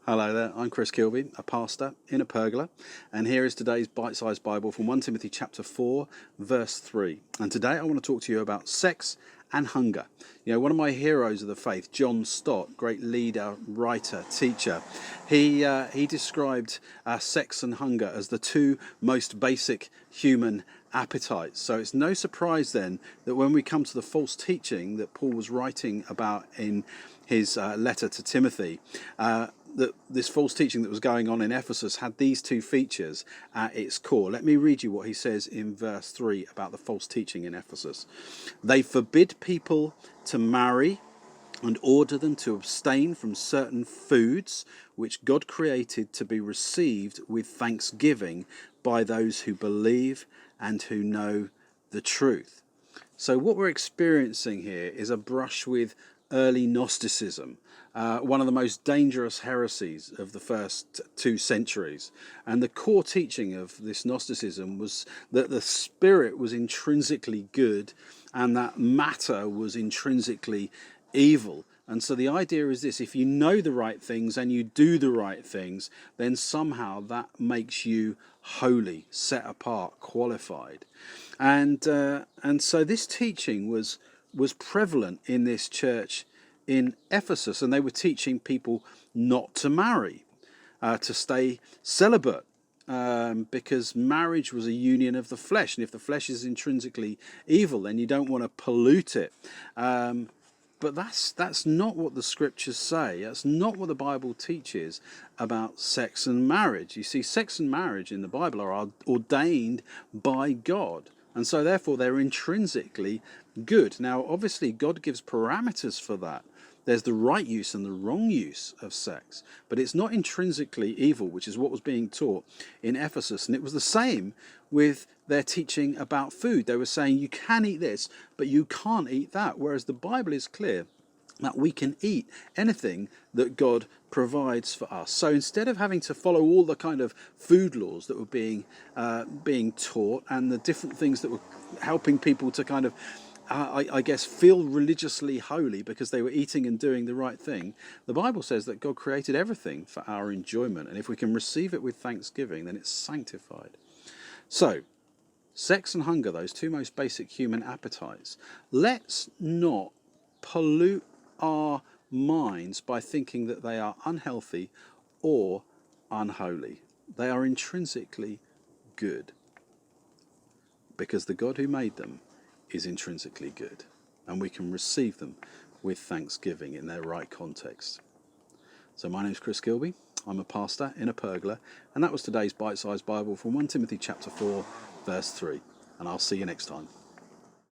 Hello there, I'm Chris Kilby, a pastor in a pergola, and here is today's bite-sized Bible from 1 Timothy chapter 4, verse 3. And today I want to talk to you about sex and hunger. You know, one of my heroes of the faith, John Stott, great leader, writer, teacher, he described sex and hunger as the two most basic human appetites. So it's no surprise then that when we come to the false teaching that Paul was writing about in his letter to Timothy, that this false teaching that was going on in Ephesus had these two features at its core. Let me read you what he says in verse 3 about the false teaching in Ephesus. They forbid people to marry and order them to abstain from certain foods which God created to be received with thanksgiving by those who believe and who know the truth. So what we're experiencing here is a brush with early Gnosticism, one of the most dangerous heresies of the first 2 centuries. And the core teaching of this Gnosticism was that the spirit was intrinsically good and that matter was intrinsically evil. And so the idea is this: if you know the right things and you do the right things, then somehow that makes you holy, set apart, qualified. And so this teaching was prevalent in this church in Ephesus, and they were teaching people not to marry, to stay celibate, because marriage was a union of the flesh, and if the flesh is intrinsically evil, then you don't want to pollute it. But that's not what the scriptures say. That's not what the Bible teaches about sex and marriage. You see, sex and marriage in the Bible are ordained by God, and so therefore they're intrinsically good. Now, obviously, God gives parameters for that. There's the right use and the wrong use of sex, but it's not intrinsically evil, which is what was being taught in Ephesus. And it was the same with their teaching about food. They were saying you can eat this, but you can't eat that, whereas the Bible is clear that we can eat anything that God provides for us. So instead of having to follow all the kind of food laws that were being taught and the different things that were helping people to kind of I guess feel religiously holy because they were eating and doing the right thing, the Bible says that God created everything for our enjoyment, and if we can receive it with thanksgiving, then it's sanctified. So sex and hunger, those two most basic human appetites, let's not pollute our minds by thinking that they are unhealthy or unholy. They are intrinsically good because the God who made them is intrinsically good, and we can receive them with thanksgiving in their right context. So my name's Chris Kilby. I'm a pastor in a pergola, and that was today's bite-sized Bible from 1 Timothy chapter 4 verse 3, and I'll see you next time.